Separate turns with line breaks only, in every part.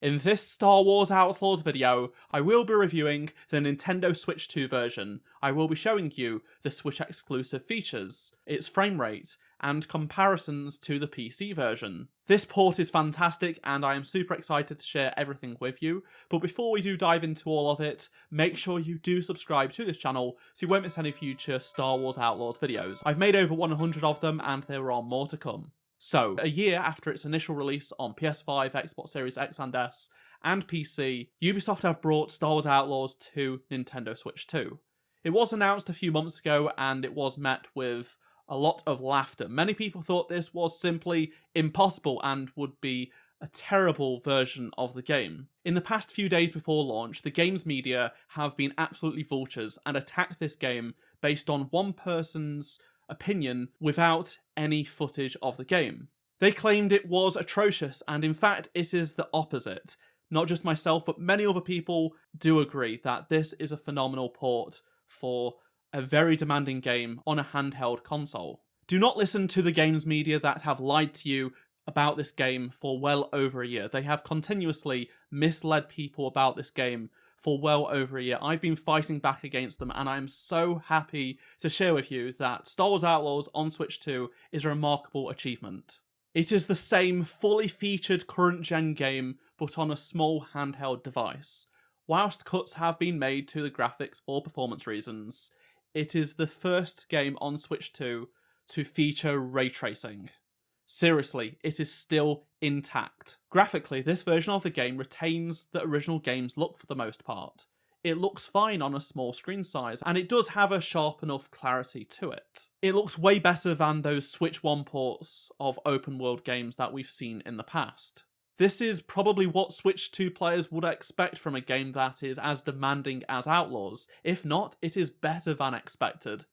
In this Star Wars Outlaws video, I will be reviewing the Nintendo Switch 2 version. I will be showing you the Switch exclusive features, its frame rate, and comparisons to the PC version. This port is fantastic and I am super excited to share everything with you, but before we do dive into all of it, make sure you do subscribe to this channel so you won't miss any future Star Wars Outlaws videos. I've made over 100 of them and there are more to come. So, a year after its initial release on PS5, Xbox Series X and S, and PC, Ubisoft have brought Star Wars Outlaws to Nintendo Switch 2. It was announced a few months ago and it was met with a lot of laughter. Many people thought this was simply impossible and would be a terrible version of the game. In the past few days before launch, the games media have been absolutely vultures and attacked this game based on one person's opinion without any footage of the game. They claimed it was atrocious, and in fact it is the opposite. Not just myself, but many other people do agree that this is a phenomenal port for a very demanding game on a handheld console. Do not listen to the games media that have lied to you about this game for well over a year. They have continuously misled people about this game for well over a year. I've been fighting back against them and I'm so happy to share with you that Star Wars Outlaws on Switch 2 is a remarkable achievement. It is the same fully featured current gen game but on a small handheld device. Whilst cuts have been made to the graphics for performance reasons, it is the first game on Switch 2 to feature ray tracing. Seriously, it is still intact. Graphically, this version of the game retains the original game's look for the most part. It looks fine on a small screen size, and it does have a sharp enough clarity to it. It looks way better than those Switch 1 ports of open world games that we've seen in the past. This is probably what Switch 2 players would expect from a game that is as demanding as Outlaws. If not, it is better than expected.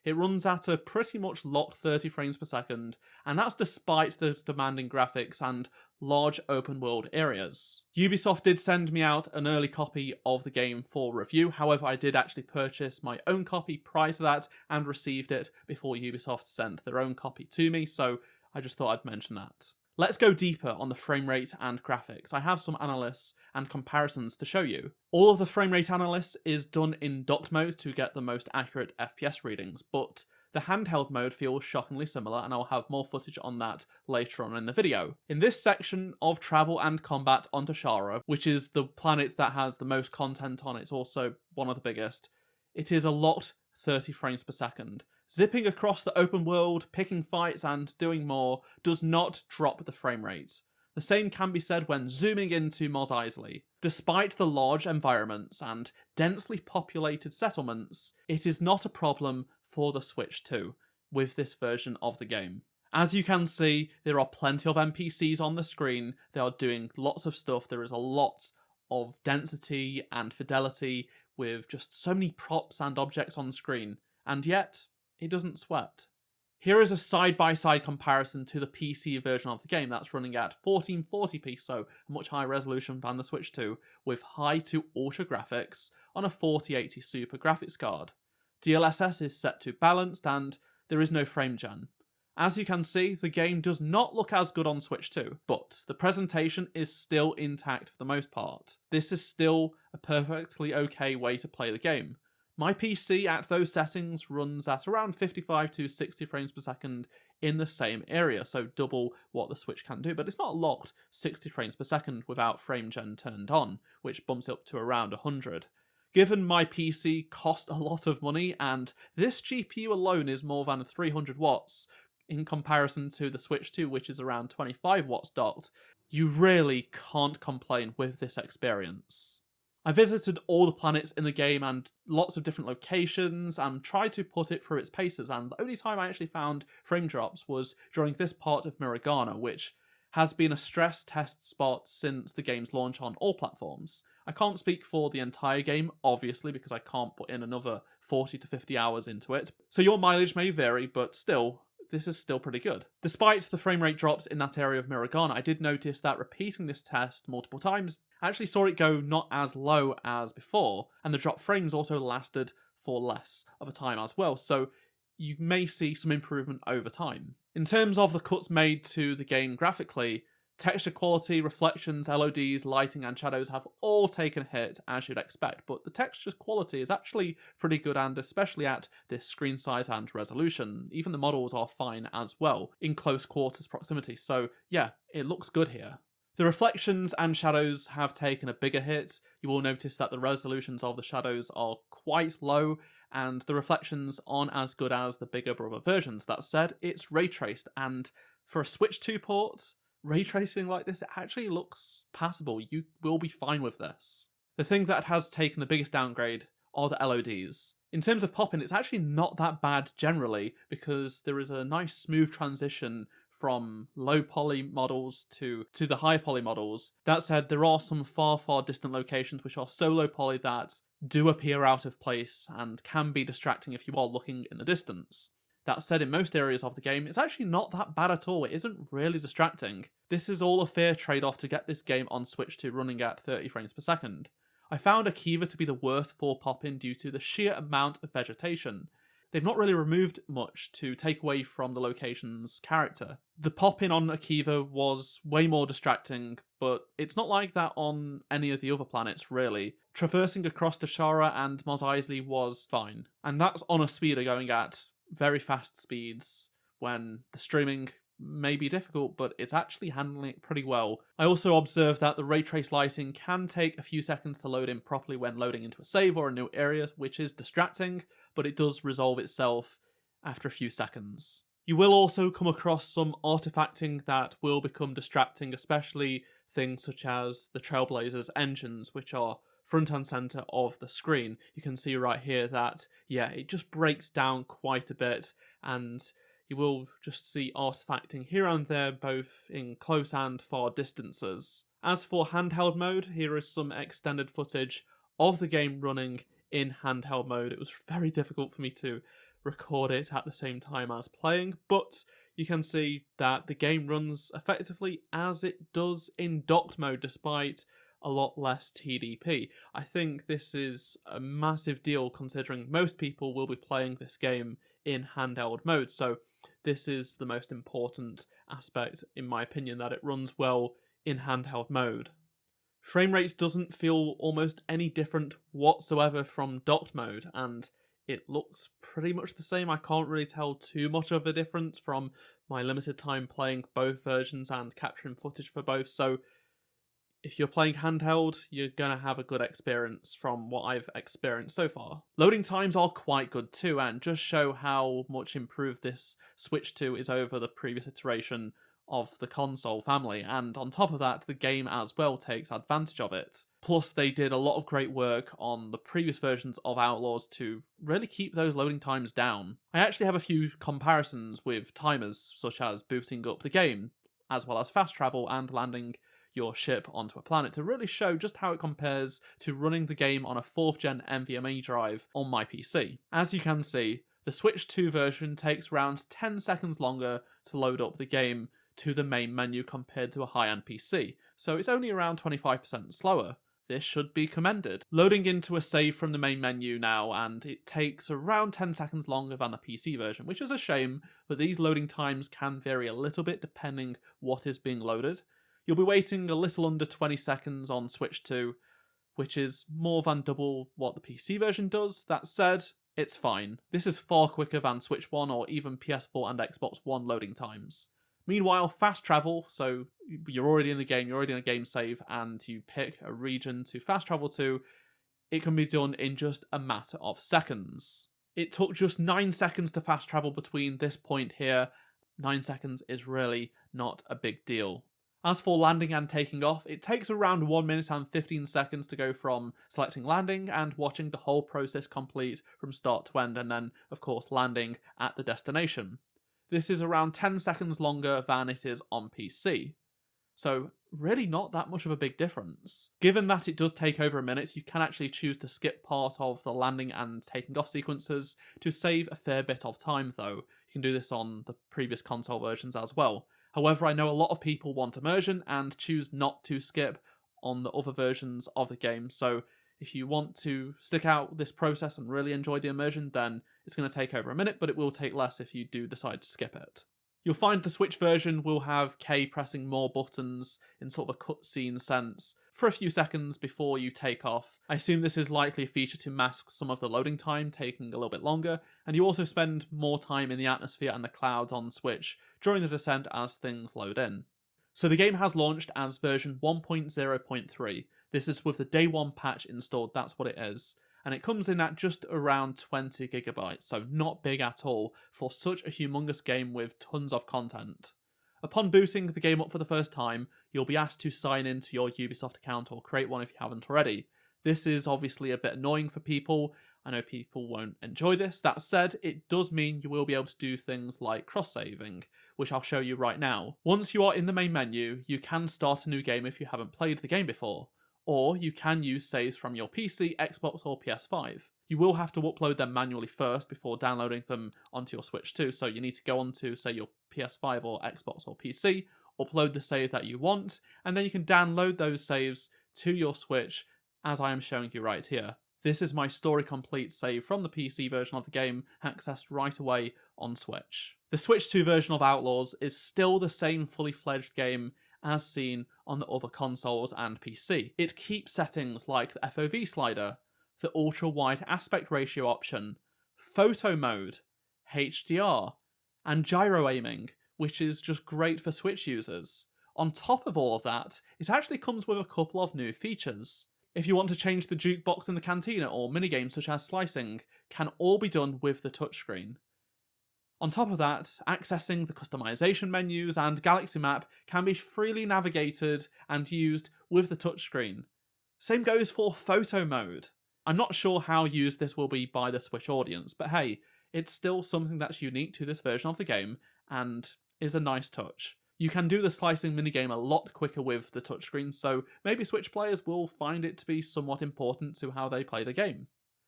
It runs at a pretty much locked 30 frames per second, and that's despite the demanding graphics and large open world areas. Ubisoft did send me out an early copy of the game for review, however I did actually purchase my own copy prior to that and received it before Ubisoft sent their own copy to me, so I just thought I'd mention that. Let's go deeper on the frame rate and graphics. I have some analysis and comparisons to show you. All of the frame rate analysis is done in docked mode to get the most accurate FPS readings, but the handheld mode feels shockingly similar and I'll have more footage on that later on in the video. In this section of travel and combat on Tashara, which is the planet that has the most content on, it's also one of the biggest, it is a locked 30 frames per second. Zipping across the open world, picking fights and doing more does not drop the frame rate. The same can be said when zooming into Mos Eisley. Despite the large environments and densely populated settlements, it is not a problem for the Switch 2 with this version of the game. As you can see, there are plenty of NPCs on the screen, they are doing lots of stuff, there is a lot of density and fidelity with just so many props and objects on the screen, and yet it doesn't sweat. Here is a side-by-side comparison to the PC version of the game that's running at 1440p, so a much higher resolution than the Switch 2, with high to ultra graphics on a 4080 Super graphics card. DLSS is set to balanced and there is no frame gen. As you can see, the game does not look as good on Switch 2, but the presentation is still intact for the most part. This is still a perfectly okay way to play the game. My PC at those settings runs at around 55 to 60 frames per second in the same area, so double what the Switch can do, but it's not locked 60 frames per second without frame gen turned on, which bumps up to around 100. Given my PC cost a lot of money, and this GPU alone is more than 300 watts, in comparison to the Switch 2, which is around 25 watts docked, you really can't complain with this experience. I visited all the planets in the game and lots of different locations and tried to put it through its paces, and the only time I actually found frame drops was during this part of Miragana, which has been a stress test spot since the game's launch on all platforms. I can't speak for the entire game, obviously, because I can't put in another 40 to 50 hours into it, so your mileage may vary, but still, this is still pretty good. Despite the frame rate drops in that area of Miragana, I did notice that repeating this test multiple times actually saw it go not as low as before, and the drop frames also lasted for less of a time as well, so you may see some improvement over time. In terms of the cuts made to the game graphically, Texture quality, reflections, LODs, lighting and shadows have all taken a hit as you'd expect, but the texture quality is actually pretty good, and especially at this screen size and resolution. Even the models are fine as well, in close quarters proximity, so yeah, it looks good here. The reflections and shadows have taken a bigger hit. You will notice that the resolutions of the shadows are quite low, and the reflections aren't as good as the bigger brother versions. That said, it's ray traced, and for a Switch 2 port, ray tracing like this, it actually looks passable. You will be fine with this. The thing that has taken the biggest downgrade are the LODs. In terms of popping, it's actually not that bad generally, because there is a nice smooth transition from low poly models to the high poly models. That said, there are some far distant locations which are so low poly that do appear out of place and can be distracting if you are looking in the distance. That said, in most areas of the game, it's actually not that bad at all. It isn't really distracting. This is all a fair trade-off to get this game on Switch 2 running at 30 frames per second. I found Akiva to be the worst for pop-in due to the sheer amount of vegetation. They've not really removed much to take away from the location's character. The pop-in on Akiva was way more distracting, but it's not like that on any of the other planets, really. Traversing across Dashara and Mos Eisley was fine, and that's on a speeder going at very fast speeds when the streaming may be difficult, but it's actually handling it pretty well. I also observed that the ray trace lighting can take a few seconds to load in properly when loading into a save or a new area, which is distracting, but it does resolve itself after a few seconds. You will also come across some artifacting that will become distracting, especially things such as the Trailblazers engines, which are front and centre of the screen. You can see right here that, yeah, it just breaks down quite a bit, and you will just see artifacting here and there, both in close and far distances. As for handheld mode, here is some extended footage of the game running in handheld mode. It was very difficult for me to record it at the same time as playing, but you can see that the game runs effectively as it does in docked mode, despite a lot less TDP. I think this is a massive deal considering most people will be playing this game in handheld mode, so this is the most important aspect, in my opinion, that it runs well in handheld mode. Frame rates doesn't feel almost any different whatsoever from docked mode, and it looks pretty much the same. I can't really tell too much of a difference from my limited time playing both versions and capturing footage for both, so if you're playing handheld, you're going to have a good experience from what I've experienced so far. Loading times are quite good too, and just show how much improved this Switch 2 is over the previous iteration of the console family, and on top of that, the game as well takes advantage of it. Plus, they did a lot of great work on the previous versions of Outlaws to really keep those loading times down. I actually have a few comparisons with timers, such as booting up the game, as well as fast travel and landing your ship onto a planet, to really show just how it compares to running the game on a 4th gen NVMe drive on my PC. As you can see, the Switch 2 version takes around 10 seconds longer to load up the game to the main menu compared to a high-end PC, so it's only around 25% slower. This should be commended. Loading into a save from the main menu now, and it takes around 10 seconds longer than the PC version, which is a shame, but these loading times can vary a little bit depending what is being loaded. You'll be waiting a little under 20 seconds on Switch 2, which is more than double what the PC version does. That said, it's fine. This is far quicker than Switch 1 or even PS4 and Xbox One loading times. Meanwhile, fast travel, so you're already in the game, you're already in a game save, and you pick a region to fast travel to, it can be done in just a matter of seconds. It took just 9 seconds to fast travel between this point here. 9 seconds is really not a big deal. As for landing and taking off, it takes around 1 minute and 15 seconds to go from selecting landing and watching the whole process complete from start to end, and then, of course, landing at the destination. This is around 10 seconds longer than it is on PC. So, really not that much of a big difference. Given that it does take over a minute, you can actually choose to skip part of the landing and taking off sequences to save a fair bit of time though. You can do this on the previous console versions as well. However, I know a lot of people want immersion and choose not to skip on the other versions of the game, so if you want to stick out this process and really enjoy the immersion, then it's going to take over a minute, but it will take less if you do decide to skip it. You'll find the Switch version will have Kay pressing more buttons in sort of a cutscene sense for a few seconds before you take off. I assume this is likely a feature to mask some of the loading time taking a little bit longer, and you also spend more time in the atmosphere and the clouds on Switch during the descent as things load in. So the game has launched as version 1.0.3. This is with the day one patch installed, that's what it is. And it comes in at just around 20 gigabytes, so not big at all for such a humongous game with tons of content. Upon booting the game up for the first time, you'll be asked to sign into your Ubisoft account or create one if you haven't already. This is obviously a bit annoying for people. I know people won't enjoy this. That said, it does mean you will be able to do things like cross-saving, which I'll show you right now. Once you are in the main menu, you can start a new game if you haven't played the game before. Or you can use saves from your PC, Xbox or PS5. You will have to upload them manually first before downloading them onto your Switch too, so you need to go onto, say, your PS5 or Xbox or PC, upload the save that you want, and then you can download those saves to your Switch, as I am showing you right here. This is my story complete save from the PC version of the game, accessed right away on Switch. The Switch 2 version of Outlaws is still the same fully fledged game as seen on the other consoles and PC. It keeps settings like the FOV slider, the ultra-wide aspect ratio option, photo mode, HDR, and gyro aiming, which is just great for Switch users. On top of all of that, it actually comes with a couple of new features. If you want to change the jukebox in the cantina or minigames such as slicing, can all be done with the touchscreen. On top of that, accessing the customization menus and galaxy map can be freely navigated and used with the touchscreen. Same goes for photo mode. I'm not sure how used this will be by the Switch audience, but hey, it's still something that's unique to this version of the game and is a nice touch. You can do the slicing minigame a lot quicker with the touchscreen, so maybe Switch players will find it to be somewhat important to how they play the game.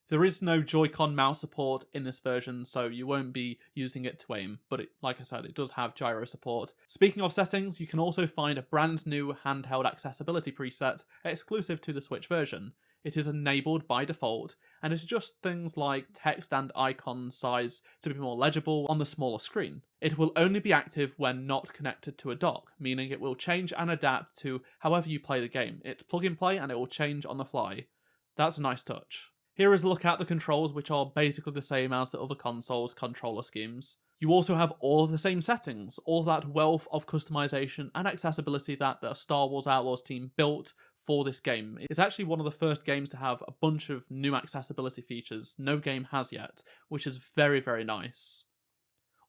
There is no Joy-Con mouse support in this version, so you won't be using it to aim, but like I said, it does have gyro support. Speaking of settings, you can also find a brand new handheld accessibility preset exclusive to the Switch version. It is enabled by default, and it adjusts things like text and icon size to be more legible on the smaller screen. It will only be active when not connected to a dock, meaning it will change and adapt to however you play the game. It's plug and play and it will change on the fly. That's a nice touch. Here is a look at the controls, which are basically the same as the other consoles' controller schemes. You also have all of the same settings, all that wealth of customization and accessibility that the Star Wars Outlaws team built for this game. It's actually one of the first games to have a bunch of new accessibility features no game has yet, which is very, very nice.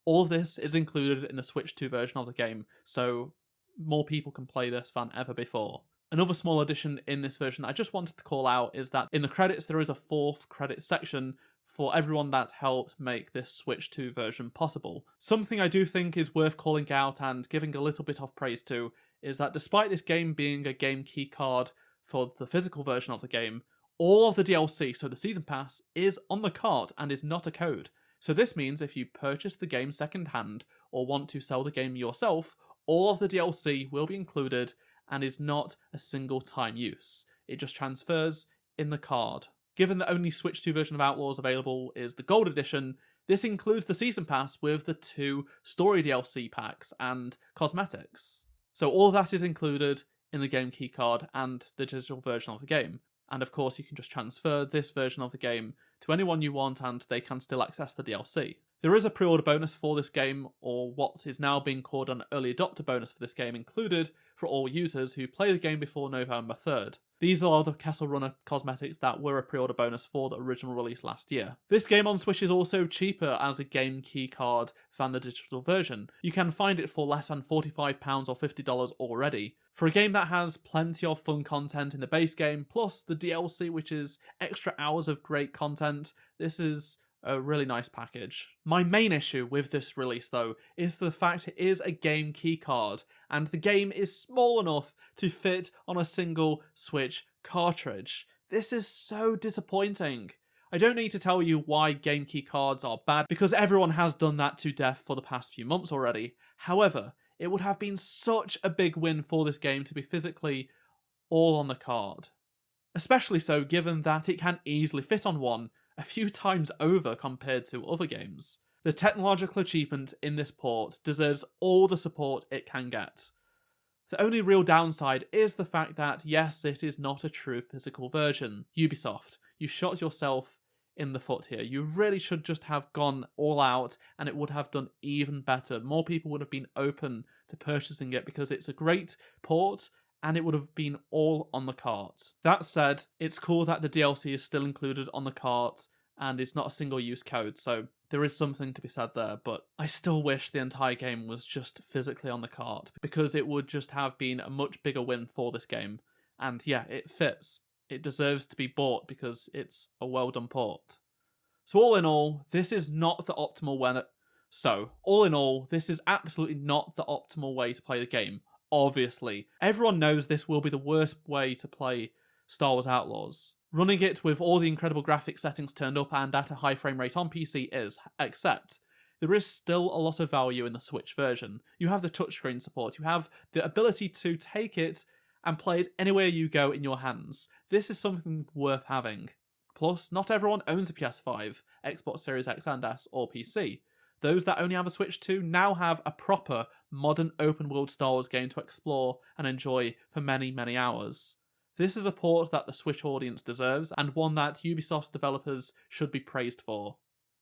All of this is included in the Switch 2 version of the game, so more people can play this than ever before. Another small addition in this version I just wanted to call out is that in the credits there is a 4th credit section for everyone that helped make this Switch 2 version possible. Something I do think is worth calling out and giving a little bit of praise to is that despite this game being a game keycard for the physical version of the game, all of the DLC, so the Season Pass, is on the cart and is not a code. So this means if you purchase the game second-hand or want to sell the game yourself, all of the DLC will be included and is not a single time use. It just transfers in the card. Given the only Switch 2 version of Outlaws available is the Gold Edition, this includes the Season Pass with the 2 story DLC packs and cosmetics. So all of that is included in the game keycard and the digital version of the game. And of course you can just transfer this version of the game to anyone you want and they can still access the DLC. There is a pre-order bonus for this game, or what is now being called an early adopter bonus for this game, included for all users who play the game before November 3rd. These are the Castle Runner cosmetics that were a pre-order bonus for the original release last year. This game on Switch is also cheaper as a game keycard than the digital version. You can find it for less than £45 or $50 already. For a game that has plenty of fun content in the base game, plus the DLC, which is extra hours of great content, this is a really nice package. My main issue with this release though is the fact it is a game keycard and the game is small enough to fit on a single Switch cartridge. This is so disappointing. I don't need to tell you why game keycards are bad because everyone has done that to death for the past few months already. However, it would have been such a big win for this game to be physically all on the card. Especially so given that it can easily fit on one a few times over compared to other games. The technological achievement in this port deserves all the support it can get. The only real downside is the fact that, yes, it is not a true physical version. Ubisoft, you shot yourself in the foot here. You really should just have gone all out, and it would have done even better. More people would have been open to purchasing it because it's a great port, and it would have been all on the cart. That said, it's cool that the DLC is still included on the cart, and it's not a single-use code, so there is something to be said there, but I still wish the entire game was just physically on the cart, because it would just have been a much bigger win for this game. And yeah, it fits. It deserves to be bought because it's a well-done port. So all in all, this is not the optimal way. All in all, this is absolutely not the optimal way to play the game. Obviously, everyone knows this will be the worst way to play Star Wars Outlaws. Running it with all the incredible graphics settings turned up and at a high frame rate on PC is, except there is still a lot of value in the Switch version. You have the touchscreen support, you have the ability to take it and play it anywhere you go in your hands. This is something worth having. Plus, not everyone owns a PS5, Xbox Series X and S, or PC. Those that only have a Switch 2 now have a proper, modern open-world Star Wars game to explore and enjoy for many, many hours. This is a port that the Switch audience deserves, and one that Ubisoft's developers should be praised for.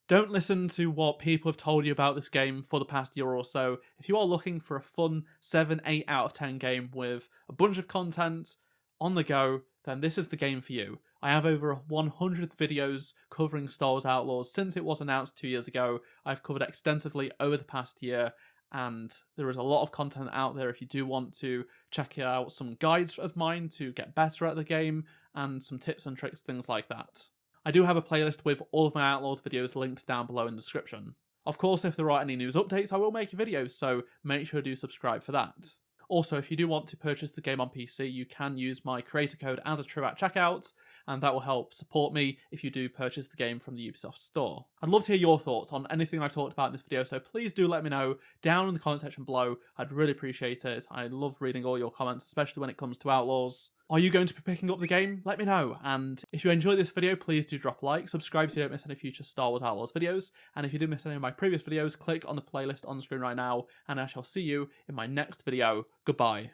Don't listen to what people have told you about this game for the past year or so. If you are looking for a fun 7-8 out of 10 game with a bunch of content on the go, then this is the game for you. I have over 100 videos covering Star Wars Outlaws since it was announced 2 years ago. I've covered extensively over the past year, and there is a lot of content out there if you do want to check out some guides of mine to get better at the game, and some tips and tricks, things like that. I do have a playlist with all of my Outlaws videos linked down below in the description. Of course, if there are any news updates, I will make videos, so make sure to subscribe for that. Also, if you do want to purchase the game on PC, you can use my creator code as a true at checkout, and that will help support me if you do purchase the game from the Ubisoft store. I'd love to hear your thoughts on anything I've talked about in this video, so please do let me know down in the comment section below. I'd really appreciate it. I love reading all your comments, especially when it comes to Outlaws. Are you going to be picking up the game? Let me know. And if you enjoyed this video, please do drop a like, subscribe so you don't miss any future Star Wars Outlaws videos, and if you do miss any of my previous videos, click on the playlist on the screen right now, and I shall see you in my next video. Goodbye.